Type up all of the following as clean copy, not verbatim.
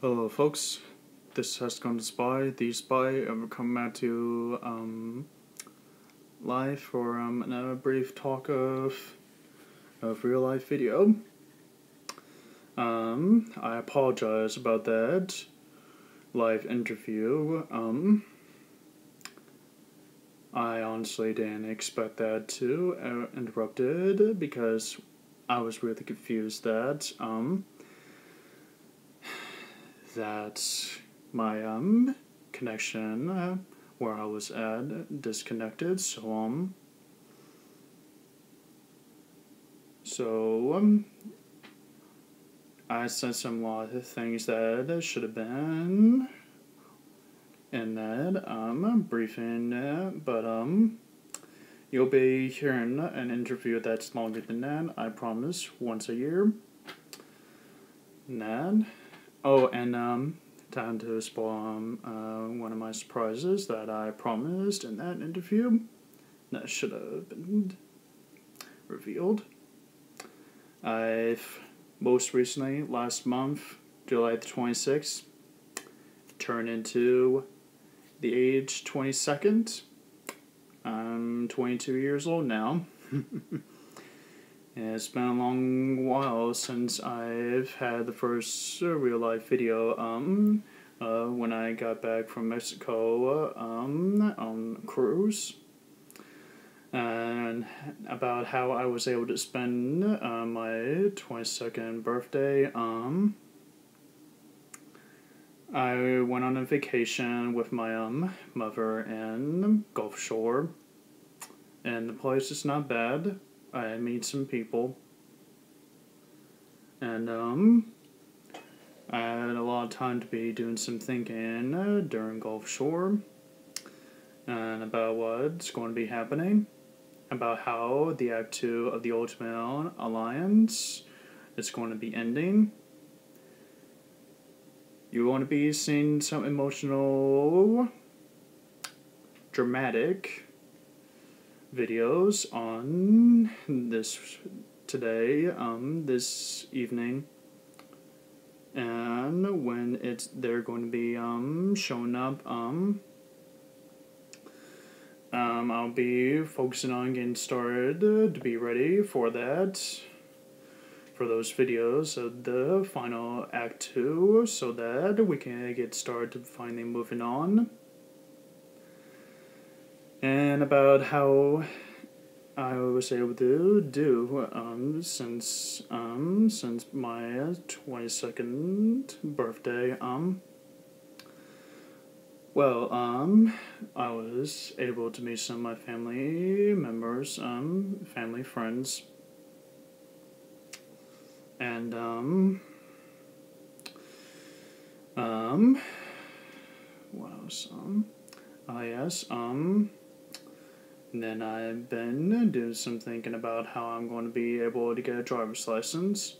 Hello folks, this is Hexagonalspy, the spy, and we're coming at you live for a brief talk of real life video. I apologize about that live interview. I honestly didn't expect that to interrupted because I was really confused that my connection where I was at disconnected. So I said some lot of things that should have been in that briefing, but you'll be hearing an interview that's longer than that. I promise, once a year. And time to spoil one of my surprises that I promised in that interview that should have been revealed. I've most recently, last month, July the 26th, turned into the age 22nd. I'm 22 years old now. It's been a long while since I've had the first real life video when I got back from Mexico on a cruise, and about how I was able to spend my 22nd birthday. I went on a vacation with my mother in Gulf Shore, and the place is not bad. I meet some people, and I had a lot of time to be doing some thinking during Gulf Shore, and about what's going to be happening, about how the Act 2 of the Ultimate Alliance is going to be ending. You want to be seeing some emotional, dramatic videos on this evening, and when they're going to be showing up, I'll be focusing on getting started to be ready for that, for those videos of the final Act 2, so that we can get started finally moving on. And about how I was able to do since my 22nd birthday. I was able to meet some of my family members, family friends, and what else? Yes. And then I've been doing some thinking about how I'm going to be able to get a driver's license.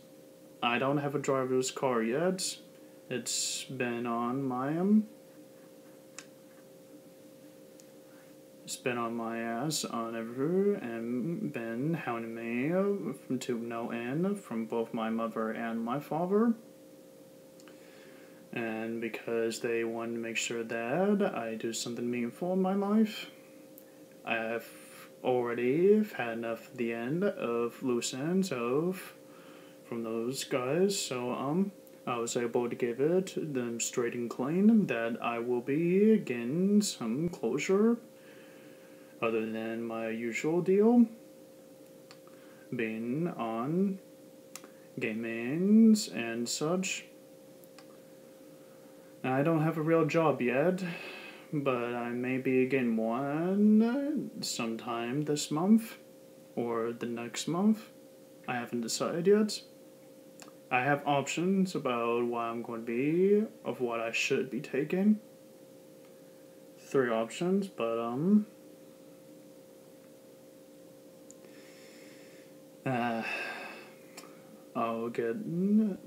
I don't have a driver's car yet. It's been on my ass on ever and been hounding me to no end from both my mother and my father. And because they wanted to make sure that I do something meaningful in my life, I have already had enough at the end of loose ends from those guys, so I was able to give it them straight and clean that I will be getting some closure other than my usual deal, being on gamings and such. I don't have a real job yet, but I may be getting one sometime this month or the next month. I haven't decided yet. I have options about what I'm going to be, of what I should be taking. 3 options, but I'll get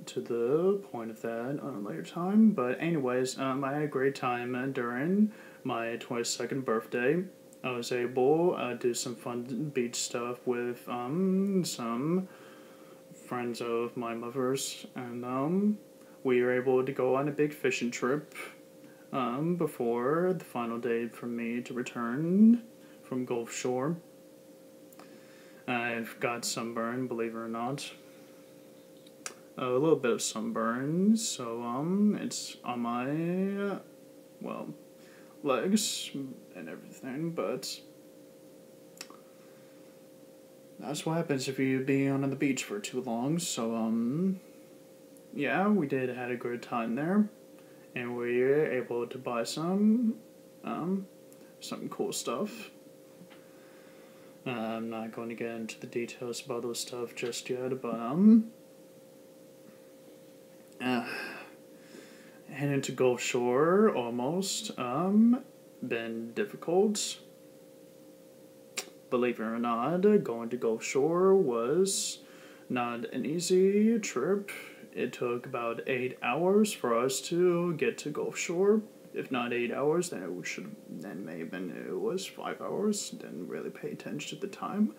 to the point of that on a later time. But anyways, I had a great time during my 22nd birthday. I was able to do some fun beach stuff with some friends of my mother's, and we were able to go on a big fishing trip before the final day for me to return from Gulf Shore. I've got sunburn, believe it or not. A little bit of sunburn, so it's on my, legs and everything, but that's what happens if you be on the beach for too long. So yeah, we had a good time there, and we were able to buy some cool stuff. I'm not going to get into the details about those stuff just yet, but heading to Gulf Shore almost been difficult. Believe it or not, going to Gulf Shore was not an easy trip. It took about 8 hours for us to get to Gulf Shore. If not 8 hours, then it was 5 hours. Didn't really pay attention at the time.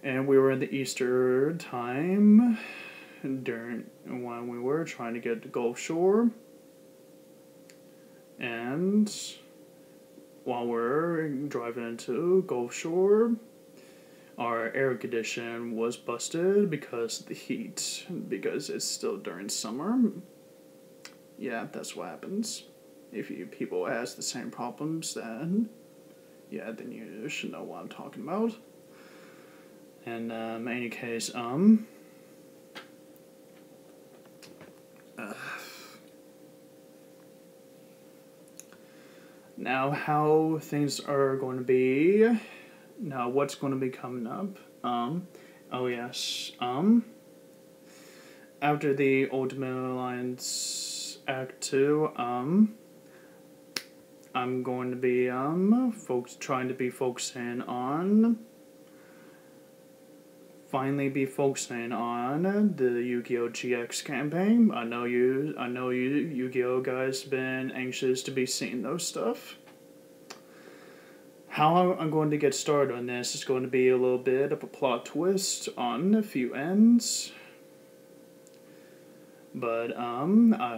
And we were in the Easter time when we were trying to get to Gulf Shore. And while we're driving into Gulf Shore, our air condition was busted because of the heat, because it's still during summer. Yeah, that's what happens. If people ask the same problems, then you should know what I'm talking about. And in any case, now how things are going to be. Now what's going to be coming up? Oh yes. After the Ultimate Alliance Act 2, I'm going to be trying to be focusing on the Yu-Gi-Oh! GX campaign. I know you Yu-Gi-Oh! Guys been anxious to be seeing those stuff. How I'm going to get started on this is going to be a little bit of a plot twist on a few ends. But I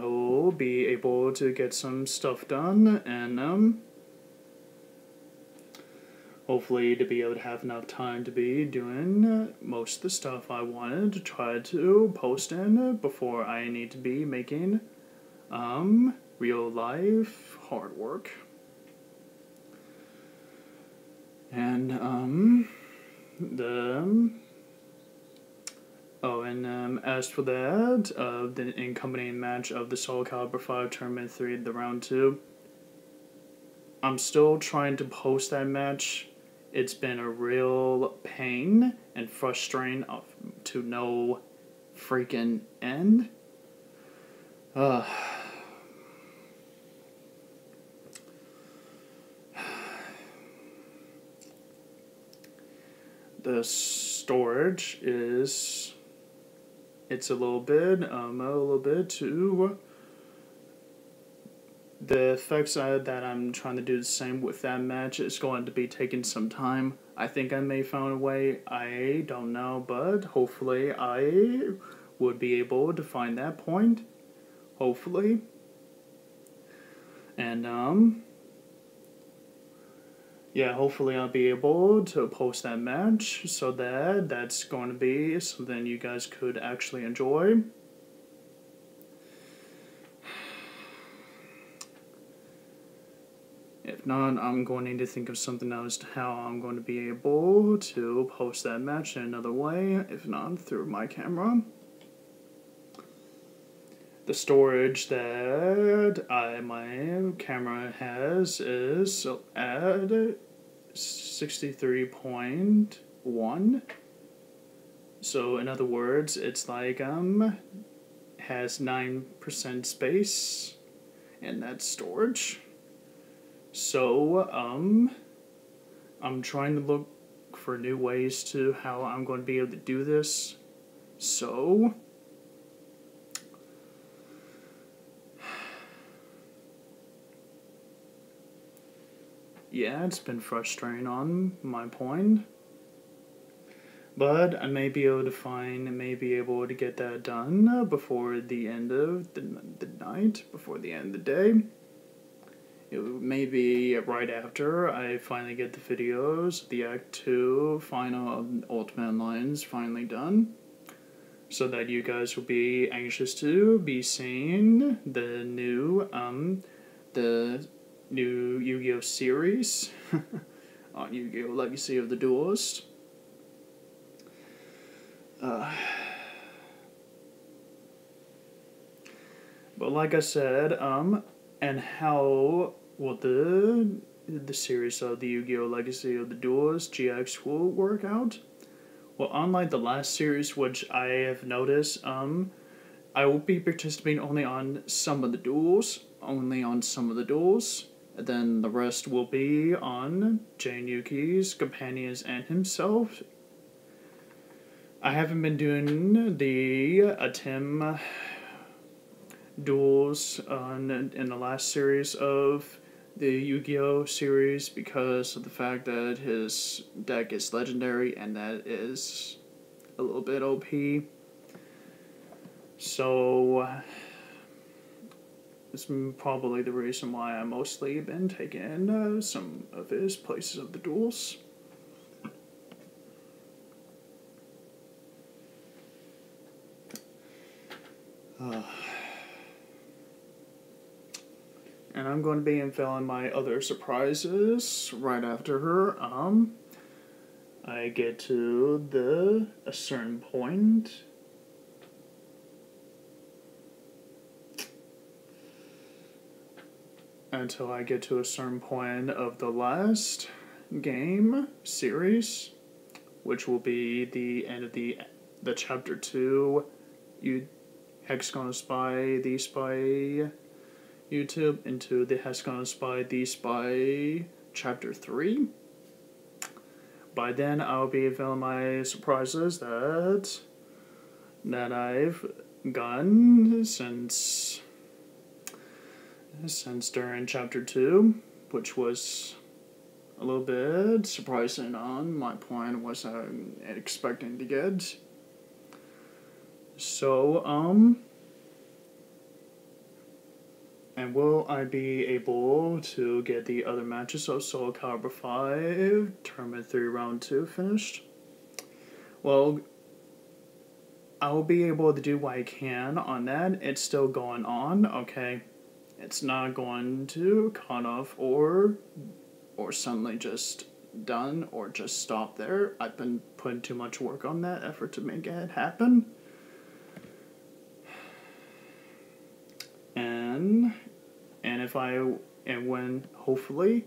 will be able to get some stuff done, and hopefully to be able to have enough time to be doing most of the stuff I wanted to try to post in before I need to be making real life hard work. And as for that, the accompanying match of the Soul Calibur 5 Tournament 3, the round 2, I'm still trying to post that match. It's been a real pain and frustrating to no freaking end. The storage it's a little bit too. The effects that I'm trying to do the same with that match is going to be taking some time. I think I may find a way. I don't know, but hopefully I would be able to find that point. Hopefully. And hopefully I'll be able to post that match so that's going to be something you guys could actually enjoy. If not, I'm going to need to think of something else to how I'm going to be able to post that match in another way, if not through my camera. The storage that my camera has is at 63.1. So in other words, it's like has 9% space in that storage. So I'm trying to look for new ways to how I'm going to be able to do this. So yeah, it's been frustrating on my point. But I may be able to get that done before the end of the night, before the end of the day. It may be right after I finally get the videos, the Act 2 final Ultimate Alliance finally done, so that you guys will be anxious to be seeing the new Yu-Gi-Oh series on Yu-Gi-Oh Legacy of the Duelist. But like I said, and how will the series of the Yu-Gi-Oh Legacy of the Duelist GX will work out? Well, unlike the last series, which I have noticed, I will be participating only on some of the duels, and then the rest will be on Jane Yuki's companions and himself. I haven't been doing the Tim duels in the last series of the Yu-Gi-Oh series because of the fact that his deck is legendary and that is a little bit OP. So it's probably the reason why I mostly been taking some of his places of the duels. And I'm going to be unveiling my other surprises right after her. I get to a certain point. Until I get to a certain point of the last game series, which will be the end of the chapter 2, Hexagonalspy, the Spy YouTube, into the Hexagonalspy, the Spy chapter 3. By then, I'll be unveiling my surprises that I've gotten since during chapter 2, which was a little bit surprising on my point, was expecting to get. So, and will I be able to get the other matches of Soul Calibur 5 Tournament 3 Round 2 finished? Well, I will be able to do what I can on that. It's still going on, okay? It's not going to cut off or suddenly just done or just stop there. I've been putting too much work on that effort to make it happen. When hopefully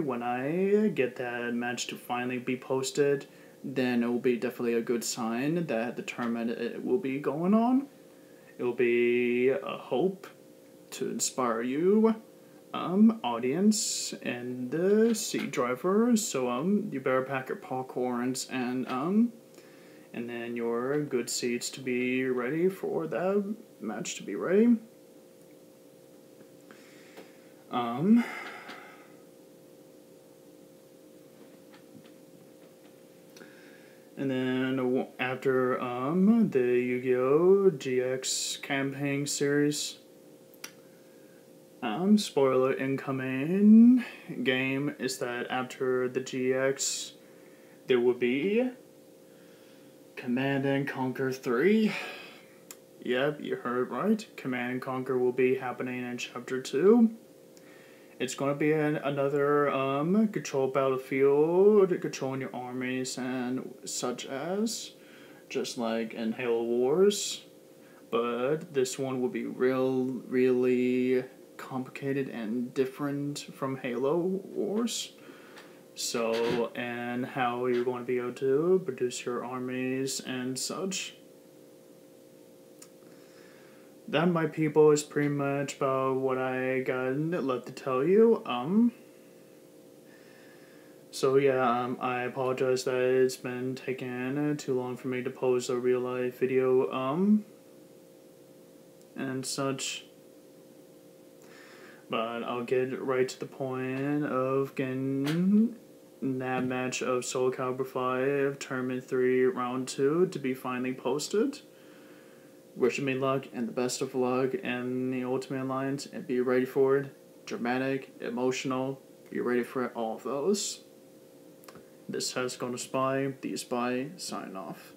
when I get that match to finally be posted, then it will be definitely a good sign that the tournament it will be going on. It will be a hope to inspire you, audience and the seat driver. So you better pack your popcorns and then your good seats to be ready for that match to be ready. And then after the Yu-Gi-Oh! GX campaign series, spoiler incoming game is that after the GX, there will be Command & Conquer 3. Yep, you heard right. Command & Conquer will be happening in Chapter 2. It's going to be another control battlefield, controlling your armies and such as, just like in Halo Wars. But this one will be really complicated and different from Halo Wars. So, and how you're going to be able to produce your armies and such. That, my people, is pretty much about what I got left to tell you. So yeah, I apologize that it's been taking too long for me to post a real life video, and such. But I'll get right to the point of getting that match of Soul Calibur 5 Tournament 3 Round 2 to be finally posted. Wish me luck and the best of luck in the Ultimate Alliance, and be ready for it. Dramatic, emotional, be ready for all of those. This has Hexagonalspy, the Spy, sign off.